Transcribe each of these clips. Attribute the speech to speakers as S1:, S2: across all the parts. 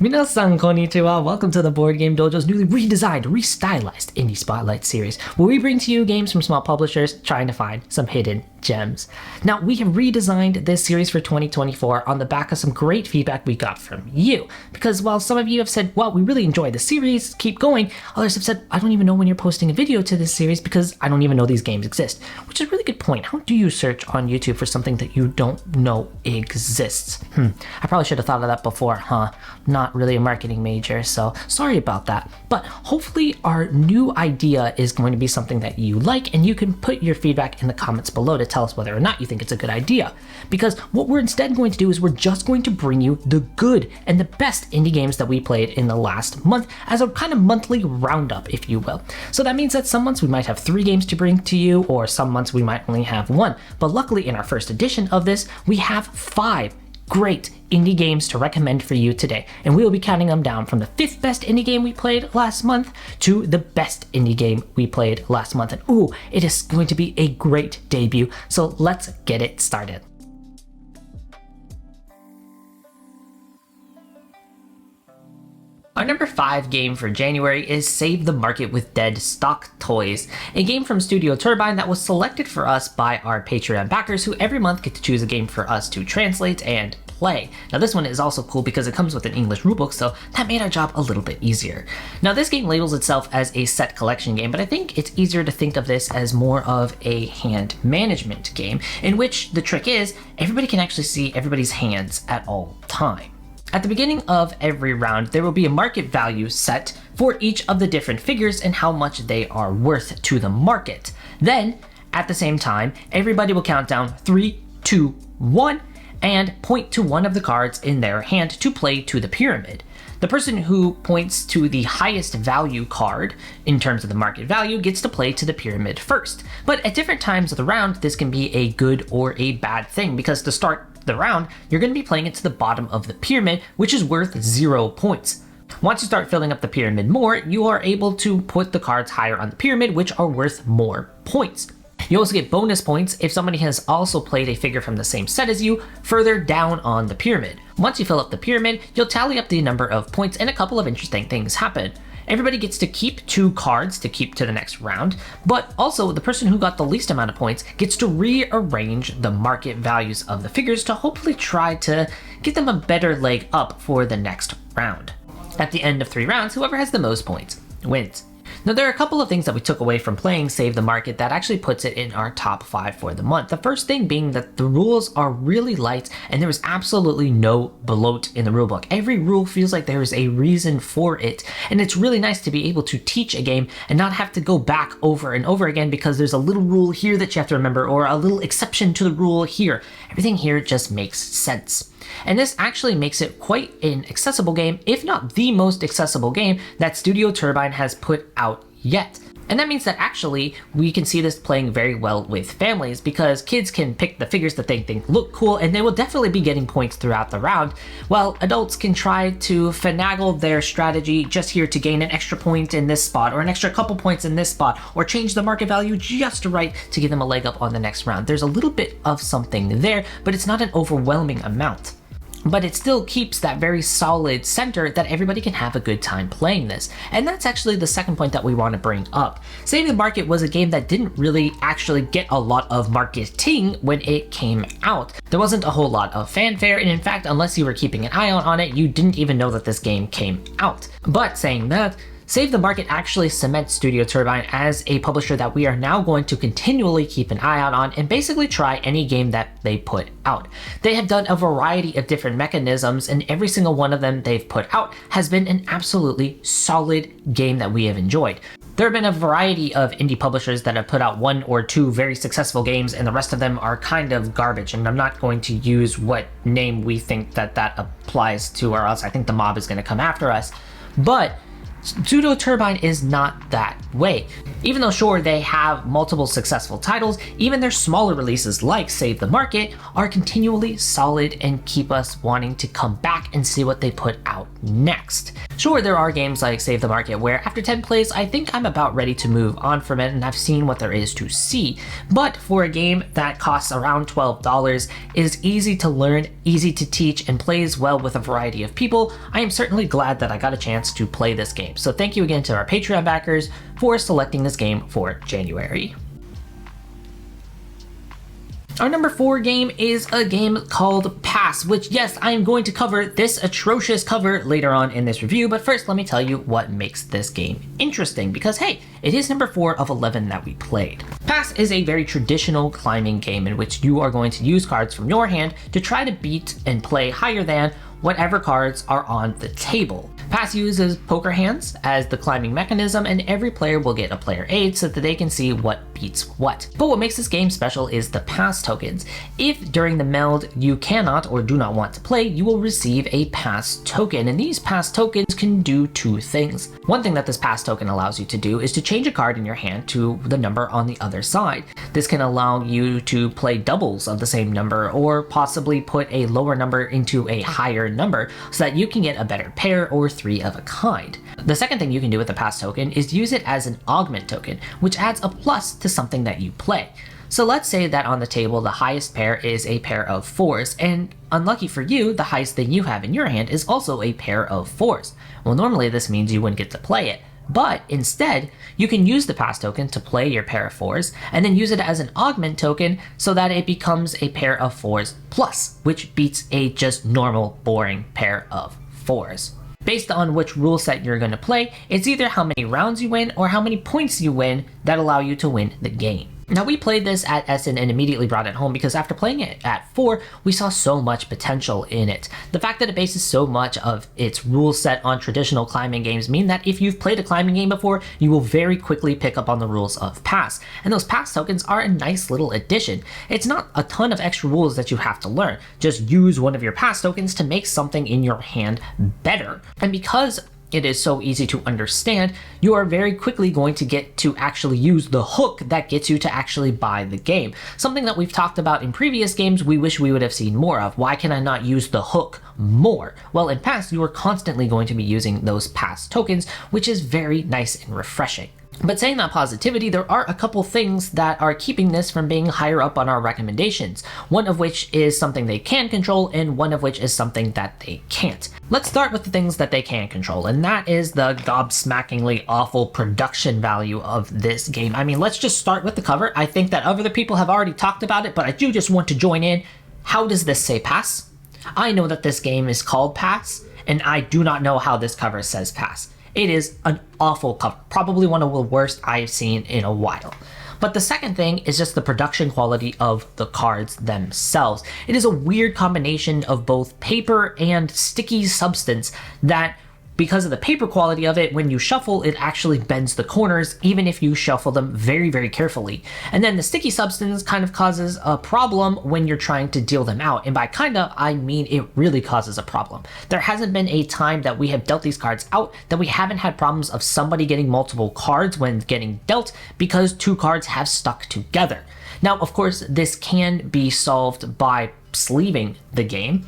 S1: Minasan konnichiwa, welcome to the Board Game Dojo's newly redesigned, restylized Indie Spotlight series, where we bring to you games from small publishers trying to find some hidden gems. Now, we have redesigned this series for 2024 on the back of some great feedback we got from you, because while some of you have said, well, we really enjoyed the series, keep going, others have said, I don't even know when you're posting a video to this series because I don't even know these games exist, which is a really good point. How do you search on YouTube for something that you don't know exists? I probably should have thought of that before, huh? Not really a marketing major, so sorry about that. But hopefully our new idea is going to be something that you like, and you can put your feedback in the comments below to tell us whether or not you think it's a good idea. Because what we're instead going to do is we're just going to bring you the good and the best indie games that we played in the last month as a kind of monthly roundup, if you will. So that means that some months we might have 3 games to bring to you, or some months we might only have 1. But luckily in our first edition of this, we have 5 great indie games to recommend for you today, and we will be counting them down from the 5th best indie game we played last month to the best indie game we played last month. And ooh, it is going to be a great debut, so let's get it started. Our number 5 game for January is Save the Market with Dead Stock Toys, a game from Studio Turbine that was selected for us by our Patreon backers, who every month get to choose a game for us to translate and play. Now this one is also cool because it comes with an English rulebook, so that made our job a little bit easier. Now this game labels itself as a set collection game, but I think it's easier to think of this as more of a hand management game, in which the trick is everybody can actually see everybody's hands at all times. At the beginning of every round, there will be a market value set for each of the different figures and how much they are worth to the market. Then, at the same time, everybody will count down 3, 2, 1, and point to one of the cards in their hand to play to the pyramid. The person who points to the highest value card in terms of the market value gets to play to the pyramid first. But at different times of the round, this can be a good or a bad thing, because to start the round, you're going to be playing it to the bottom of the pyramid, which is worth 0 points. Once you start filling up the pyramid more, you are able to put the cards higher on the pyramid, which are worth more points. You also get bonus points if somebody has also played a figure from the same set as you further down on the pyramid. Once you fill up the pyramid, you'll tally up the number of points, and a couple of interesting things happen. Everybody gets to keep 2 cards to keep to the next round, but also the person who got the least amount of points gets to rearrange the market values of the figures to hopefully try to get them a better leg up for the next round. At the end of 3 rounds, whoever has the most points wins. Now, there are a couple of things that we took away from playing Save the Market that actually puts it in our top 5 for the month. The first thing being that the rules are really light and there is absolutely no bloat in the rulebook. Every rule feels like there is a reason for it, and it's really nice to be able to teach a game and not have to go back over and over again because there's a little rule here that you have to remember, or a little exception to the rule here. Everything here just makes sense. And this actually makes it quite an accessible game, if not the most accessible game that Studio Turbine has put out yet. And that means that actually we can see this playing very well with families, because kids can pick the figures that they think look cool and they will definitely be getting points throughout the round, while adults can try to finagle their strategy just here to gain an extra point in this spot, or an extra couple points in this spot, or change the market value just right to give them a leg up on the next round. There's a little bit of something there, but it's not an overwhelming amount. But it still keeps that very solid center that everybody can have a good time playing this. And that's actually the second point that we want to bring up. Save the Market was a game that didn't really actually get a lot of marketing when it came out. There wasn't a whole lot of fanfare, and in fact, unless you were keeping an eye out on it, you didn't even know that this game came out. But saying that, Save the Market actually cements Studio Turbine as a publisher that we are now going to continually keep an eye out on and basically try any game that they put out. They have done a variety of different mechanisms, and every single one of them they've put out has been an absolutely solid game that we have enjoyed. There have been a variety of indie publishers that have put out 1 or 2 very successful games, and the rest of them are kind of garbage, and I'm not going to use what name we think that applies to, or else I think the mob is going to come after us. But Studio Turbine is not that way. Even though sure they have multiple successful titles, even their smaller releases like Save the Market are continually solid and keep us wanting to come back and see what they put out next. Sure, there are games like Save the Market where after 10 plays I think I'm about ready to move on from it and I've seen what there is to see, but for a game that costs around $12, is easy to learn, easy to teach, and plays well with a variety of people, I am certainly glad that I got a chance to play this game. So thank you again to our Patreon backers for selecting this game for January. Our number 4 game is a game called Pass, which yes, I am going to cover this atrocious cover later on in this review, but first let me tell you what makes this game interesting, because hey, it is number 4 of 11 that we played. Pass is a very traditional climbing game in which you are going to use cards from your hand to try to beat and play higher than whatever cards are on the table. Pass uses poker hands as the climbing mechanism, and every player will get a player aid so that they can see what beats what. But what makes this game special is the pass tokens. If during the meld you cannot or do not want to play, you will receive a pass token, and these pass tokens can do 2 things. One thing that this pass token allows you to do is to change a card in your hand to the number on the other side. This can allow you to play doubles of the same number, or possibly put a lower number into a higher number so that you can get a better pair or 3 of a kind. The second thing you can do with the pass token is use it as an augment token, which adds a plus to something that you play. So let's say that on the table the highest pair is a pair of 4s, and unlucky for you, the highest thing you have in your hand is also a pair of 4s. Well, normally this means you wouldn't get to play it, but instead you can use the pass token to play your pair of 4s and then use it as an augment token so that it becomes a pair of 4s plus, which beats a just normal boring pair of 4s. Based on which rule set you're going to play, it's either how many rounds you win or how many points you win that allow you to win the game. Now, we played this at Essen and immediately brought it home because after playing it at 4, we saw so much potential in it. The fact that it bases so much of its rule set on traditional climbing games mean that if you've played a climbing game before, you will very quickly pick up on the rules of Pass. And those Pass tokens are a nice little addition. It's not a ton of extra rules that you have to learn. Just use one of your Pass tokens to make something in your hand better. And because it is so easy to understand, you are very quickly going to get to actually use the hook that gets you to actually buy the game. Something that we've talked about in previous games we wish we would have seen more of. Why can I not use the hook more? Well, in Pass, you are constantly going to be using those Pass tokens, which is very nice and refreshing. But saying that positivity, there are a couple things that are keeping this from being higher up on our recommendations. One of which is something they can control, and one of which is something that they can't. Let's start with the things that they can control, and that is the gobsmackingly awful production value of this game. I mean, let's just start with the cover. I think that other people have already talked about it, but I do just want to join in. How does this say Pass? I know that this game is called Pass, and I do not know how this cover says Pass. It is an awful cover, probably one of the worst I've seen in a while. But the second thing is just the production quality of the cards themselves. It is a weird combination of both paper and sticky substance that, because of the paper quality of it, when you shuffle, it actually bends the corners, even if you shuffle them very, very carefully. And then the sticky substance kind of causes a problem when you're trying to deal them out. And by kinda, I mean it really causes a problem. There hasn't been a time that we have dealt these cards out that we haven't had problems of somebody getting multiple cards when getting dealt because 2 cards have stuck together. Now, of course, this can be solved by sleeving the game.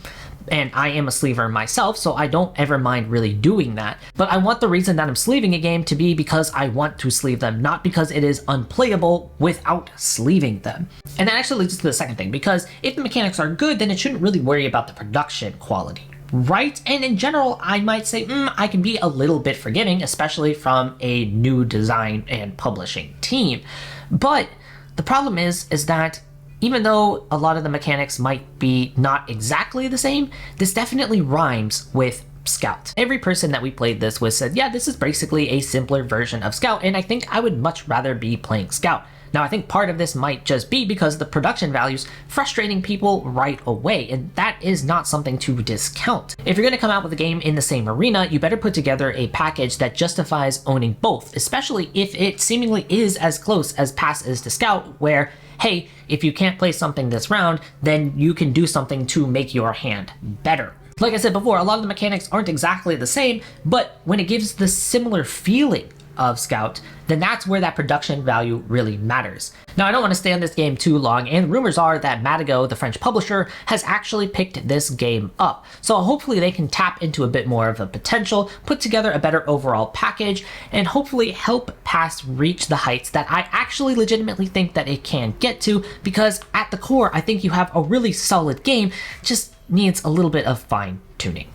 S1: And I am a sleever myself, so I don't ever mind really doing that. But I want the reason that I'm sleeving a game to be because I want to sleeve them, not because it is unplayable without sleeving them. And that actually leads to the second thing, because if the mechanics are good, then it shouldn't really worry about the production quality, right? And in general, I might say, I can be a little bit forgiving, especially from a new design and publishing team. But the problem is that even though a lot of the mechanics might be not exactly the same, this definitely rhymes with Scout. Every person that we played this with said, yeah, this is basically a simpler version of Scout, and I think I would much rather be playing Scout. Now, I think part of this might just be because the production value's frustrating people right away, and that is not something to discount. If you're going to come out with a game in the same arena, you better put together a package that justifies owning both, especially if it seemingly is as close as Pass is to Scout, where, hey, if you can't play something this round, then you can do something to make your hand better. Like I said before, a lot of the mechanics aren't exactly the same, but when it gives the similar feeling of Scout, then that's where that production value really matters. Now, I don't want to stay on this game too long, and rumors are that Madigo, the French publisher, has actually picked this game up. So hopefully they can tap into a bit more of a potential, put together a better overall package, and hopefully help Pass reach the heights that I actually legitimately think that it can get to, because at the core, I think you have a really solid game, just needs a little bit of fine tuning.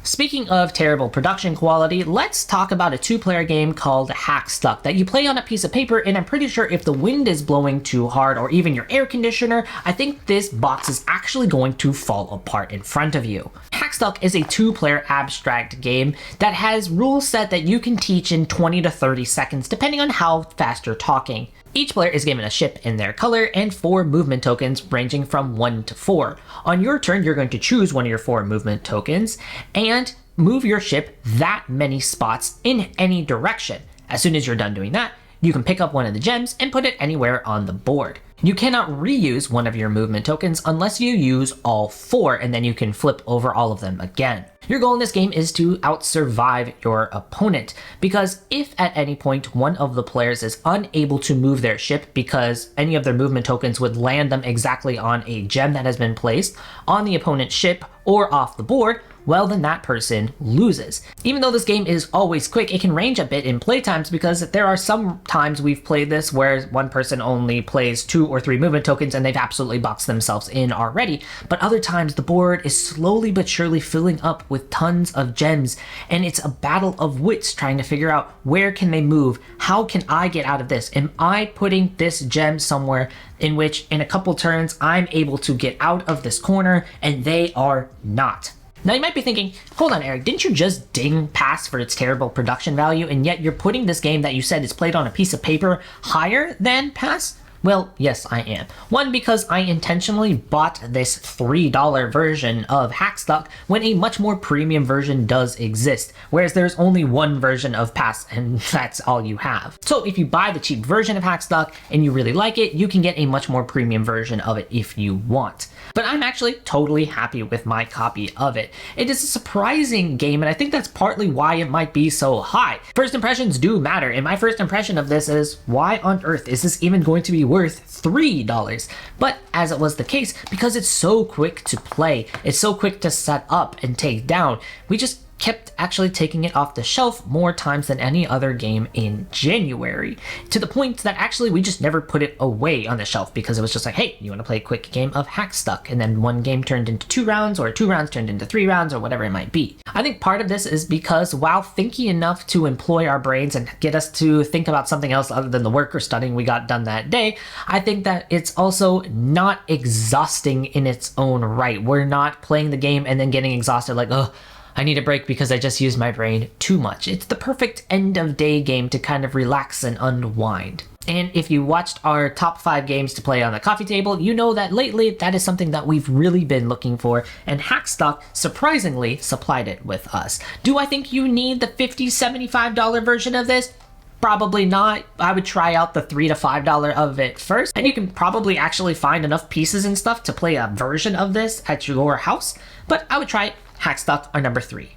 S1: Speaking of terrible production quality, let's talk about a two-player game called Hackstuck that you play on a piece of paper, and I'm pretty sure if the wind is blowing too hard or even your air conditioner, I think this box is actually going to fall apart in front of you. Hackstuck is a two-player abstract game that has rules set that you can teach in 20 to 30 seconds depending on how fast you're talking. Each player is given a ship in their color and 4 movement tokens ranging from 1 to 4. On your turn, you're going to choose one of your 4 movement tokens and move your ship that many spots in any direction. As soon as you're done doing that, you can pick up one of the gems and put it anywhere on the board. You cannot reuse one of your movement tokens unless you use all 4, and then you can flip over all of them again. Your goal in this game is to out-survive your opponent, because if at any point one of the players is unable to move their ship because any of their movement tokens would land them exactly on a gem that has been placed on the opponent's ship or off the board, well, then that person loses. Even though this game is always quick, it can range a bit in playtimes because there are some times we've played this where one person only plays 2 or 3 movement tokens and they've absolutely boxed themselves in already. But other times the board is slowly but surely filling up with tons of gems, and it's a battle of wits trying to figure out where can they move, how can I get out of this, am I putting this gem somewhere in which in a couple turns I'm able to get out of this corner and they are not. Now you might be thinking, hold on Eric, didn't you just ding Pass for its terrible production value, and yet you're putting this game that you said is played on a piece of paper higher than Pass? Well, yes, I am. One, because I intentionally bought this $3 version of Hackstuck when a much more premium version does exist, whereas there's only one version of Pass and that's all you have. So if you buy the cheap version of Hackstuck and you really like it, you can get a much more premium version of it if you want. But I'm actually totally happy with my copy of it. It is a surprising game, and I think that's partly why it might be so high. First impressions do matter, and my first impression of this is, why on earth is this even going to be worth $3? But as it was the case, because it's so quick to play, it's so quick to set up and take down, we just kept actually taking it off the shelf more times than any other game in January, to the point that actually we just never put it away on the shelf because it was just like, hey, you want to play a quick game of Hackstuck? And then one game turned into 2 rounds, or 2 rounds turned into 3 rounds, or whatever it might be. I think part of this is because while thinking enough to employ our brains and get us to think about something else other than the work or studying we got done that day, I think that it's also not exhausting in its own right. We're not playing the game and then getting exhausted like, oh, I need a break because I just used my brain too much. It's the perfect end of day game to kind of relax and unwind. And if you watched our top 5 games to play on the coffee table, you know that lately that is something that we've really been looking for, and Hackstuck surprisingly supplied it with us. Do I think you need the $50, $75 version of this? Probably not. I would try out the $3 to $5 of it first, and you can probably actually find enough pieces and stuff to play a version of this at your house, but I would try it. Hackstuck, our number 3.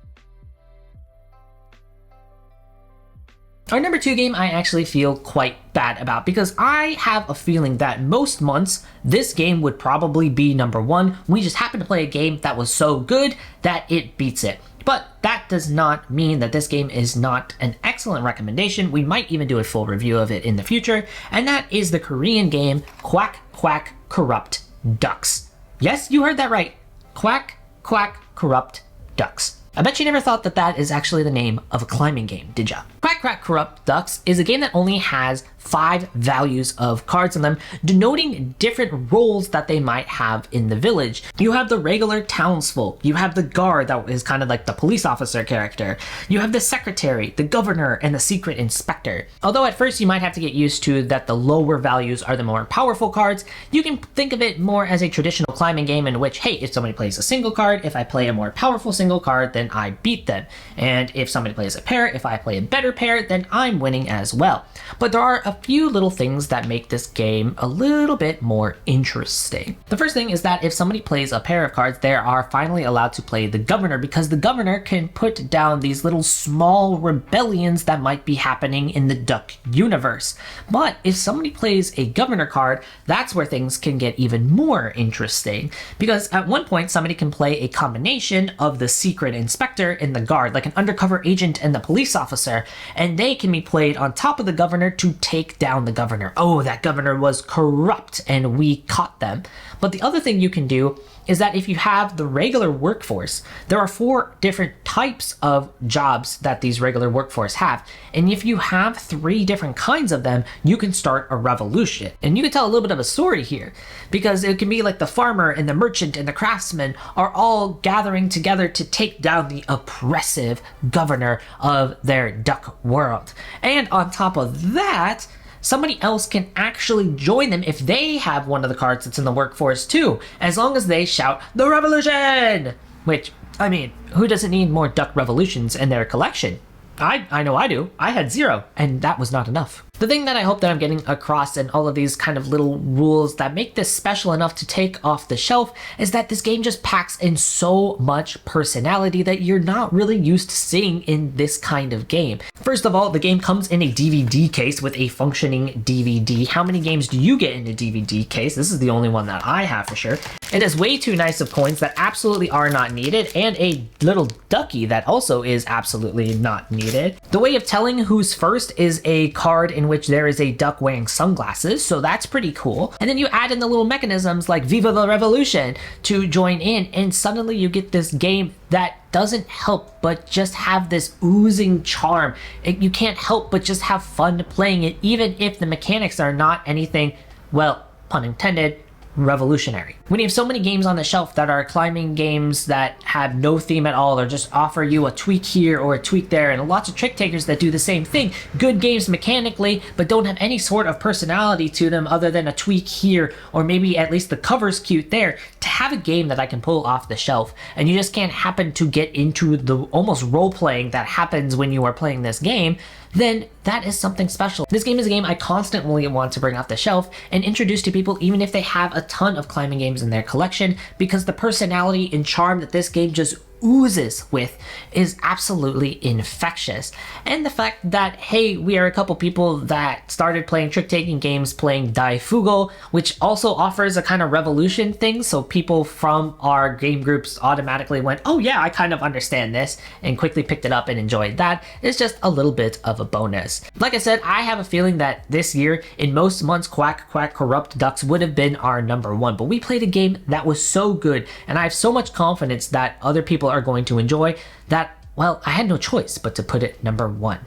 S1: Our number 2 game I actually feel quite bad about because I have a feeling that most months this game would probably be number 1. We just happened to play a game that was so good that it beats it. But that does not mean that this game is not an excellent recommendation. We might even do a full review of it in the future, and that is the Korean game Quack, Quack, Corrupt Ducks. Yes, you heard that right. Quack, Quack, Corrupt Ducks. I bet you never thought that that is actually the name of a climbing game, did ya? Quack Quack Corrupt Ducks is a game that only has 5 values of cards in them, denoting different roles that they might have in the village. You have the regular townsfolk, you have the guard that is kind of like the police officer character, you have the secretary, the governor, and the secret inspector. Although at first you might have to get used to that the lower values are the more powerful cards, you can think of it more as a traditional climbing game in which, hey, if somebody plays a single card, if I play a more powerful single card, then I beat them. And if somebody plays a pair, if I play a better pair, then I'm winning as well. But there are a a few little things that make this game a little bit more interesting. The first thing is that if somebody plays a pair of cards, they are finally allowed to play the governor, because the governor can put down these little small rebellions that might be happening in the duck universe. But if somebody plays a governor card, that's where things can get even more interesting, because at one point somebody can play a combination of the secret inspector and the guard, like an undercover agent and the police officer, and they can be played on top of the governor to take down the governor. Oh, that governor was corrupt and we caught them. But the other thing you can do is that if you have the regular workforce, there are 4 different types of jobs that these regular workforce have. And if you have 3 different kinds of them, you can start a revolution. And you can tell a little bit of a story here, because it can be like the farmer and the merchant and the craftsman are all gathering together to take down the oppressive governor of their duck world. And on top of that, somebody else can actually join them if they have one of the cards that's in the workforce too, as long as they shout, "The Revolution!" Which, I mean, who doesn't need more duck revolutions in their collection? I know I do. I had 0, and that was not enough. The thing that I hope that I'm getting across in all of these kind of little rules that make this special enough to take off the shelf is that this game just packs in so much personality that you're not really used to seeing in this kind of game. First of all, the game comes in a DVD case with a functioning DVD. How many games do you get in a DVD case? This is the only one that I have for sure. It has way too nice of coins that absolutely are not needed, and a little ducky that also is absolutely not needed. The way of telling who's first is a card in which there is a duck wearing sunglasses, so that's pretty cool. And then you add in the little mechanisms like Viva the Revolution to join in, and suddenly you get this game that doesn't help but just have this oozing charm. You can't help but just have fun playing it, even if the mechanics are not anything, well, pun intended, revolutionary. When you have so many games on the shelf that are climbing games that have no theme at all, or just offer you a tweak here or a tweak there, and lots of trick takers that do the same thing, good games mechanically but don't have any sort of personality to them other than a tweak here, or maybe at least the cover's cute there, to have a game that I can pull off the shelf and you just can't happen to get into the almost role-playing that happens when you are playing this game, then that is something special. This game is a game I constantly want to bring off the shelf and introduce to people, even if they have a ton of climbing games in their collection, because the personality and charm that this game just oozes with is absolutely infectious. And the fact that, hey, we are a couple people that started playing trick-taking games playing Daifugo, which also offers a kind of revolution thing, so people from our game groups automatically went, oh yeah, I kind of understand this, and quickly picked it up and enjoyed that, is just a little bit of a bonus. Like I said, I have a feeling that this year, in most months, Quack, Corrupt Ducks would have been our #1, but we played a game that was so good, and I have so much confidence that other people are going to enjoy that, well, I had no choice but to put it #1.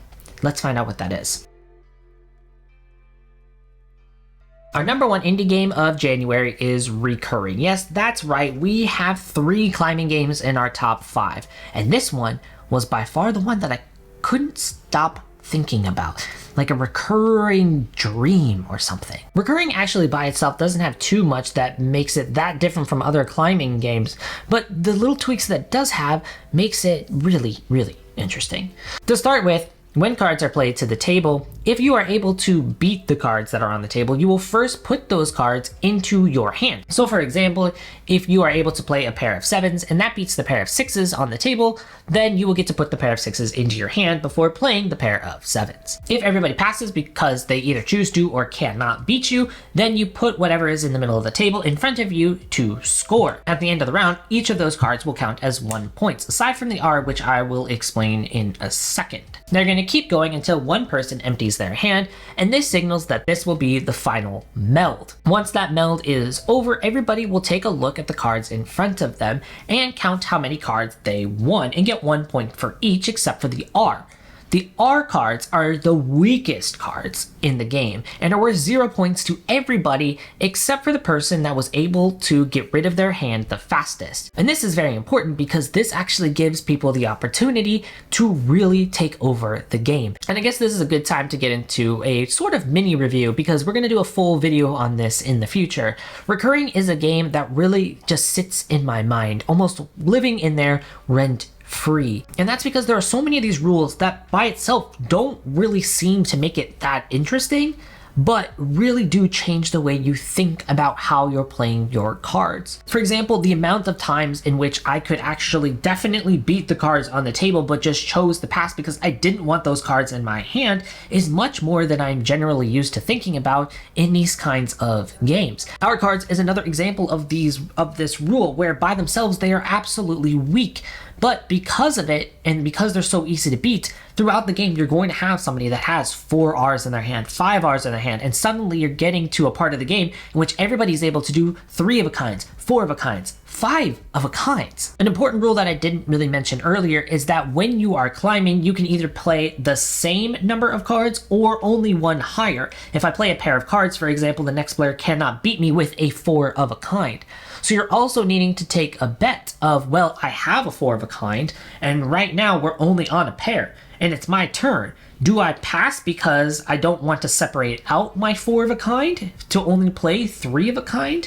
S1: Let's find out what that is. Our #1 indie game of January is ReCURRRing. Yes, that's right, we have 3 climbing games in our top 5, and this one was by far the one that I couldn't stop thinking about, like a recurring dream or something. ReCURRRing actually by itself doesn't have too much that makes it that different from other climbing games, but the little tweaks that it does have makes it really, really interesting. To start with, when cards are played to the table, if you are able to beat the cards that are on the table, you will first put those cards into your hand. So for example, if you are able to play a pair of 7s and that beats the pair of 6s on the table, then you will get to put the pair of 6s into your hand before playing the pair of 7s. If everybody passes because they either choose to or cannot beat you, then you put whatever is in the middle of the table in front of you to score. At the end of the round, each of those cards will count as 1 point, aside from the R, which I will explain in a second. They're going to keep going until one person empties their hand, and this signals that this will be the final meld. Once that meld is over, everybody will take a look at the cards in front of them and count how many cards they won and get 1 point for each except for the R. The R cards are the weakest cards in the game and are worth 0 points to everybody except for the person that was able to get rid of their hand the fastest. And this is very important because this actually gives people the opportunity to really take over the game. And I guess this is a good time to get into a sort of mini review because we're going to do a full video on this in the future. ReCURRRing is a game that really just sits in my mind, almost living in there rent free. And that's because there are so many of these rules that by itself don't really seem to make it that interesting, but really do change the way you think about how you're playing your cards. For example, the amount of times in which I could actually definitely beat the cards on the table but just chose to pass because I didn't want those cards in my hand is much more than I'm generally used to thinking about in these kinds of games. Power cards is another example of this rule where by themselves they are absolutely weak. But because of it, and because they're so easy to beat, throughout the game you're going to have somebody that has 4 R's in their hand, 5 R's in their hand, and suddenly you're getting to a part of the game in which everybody's able to do 3 of a kinds, 4 of a kinds, 5 of a kinds. An important rule that I didn't really mention earlier is that when you are climbing, you can either play the same number of cards or only one higher. If I play a pair of cards, for example, the next player cannot beat me with a 4 of a kind. So you're also needing to take a bet of, well, I have a 4 of a kind, and right now we're only on a pair, and it's my turn. Do I pass because I don't want to separate out my 4 of a kind to only play 3 of a kind?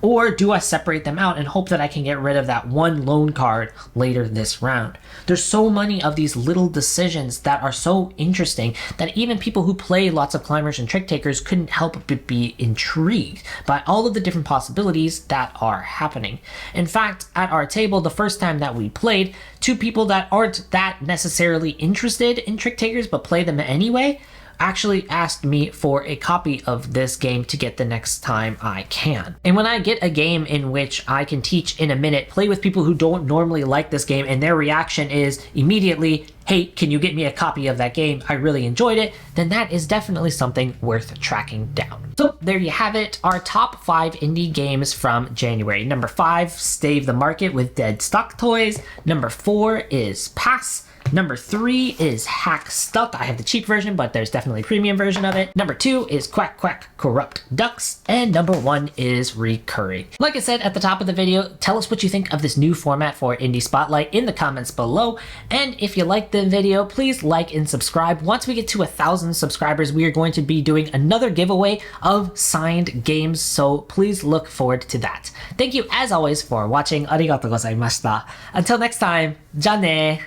S1: Or do I separate them out and hope that I can get rid of that one lone card later this round? There's so many of these little decisions that are so interesting that even people who play lots of climbers and trick takers couldn't help but be intrigued by all of the different possibilities that are happening. In fact, at our table, the first time that we played, 2 people that aren't that necessarily interested in trick takers but play them anyway actually asked me for a copy of this game to get the next time I can. And when I get a game in which I can teach in a minute, play with people who don't normally like this game, and their reaction is immediately, hey, can you get me a copy of that game? I really enjoyed it, then that is definitely something worth tracking down. So there you have it, our top 5 indie games from January. Number 5, Save the Market with Dead Stock Toys. Number 4 is Pass. Number 3 is Hack Stuck. I have the cheap version, but there's definitely a premium version of it. Number 2 is Quack Quack Corrupt Ducks. And number 1 is ReCURRRing. Like I said at the top of the video, tell us what you think of this new format for Indie Spotlight in the comments below. And if you liked the video, please like and subscribe. Once we get to 1,000 subscribers, we are going to be doing another giveaway of signed games, so please look forward to that. Thank you as always for watching. Arigatou gozaimashita. Until next time, ja ne!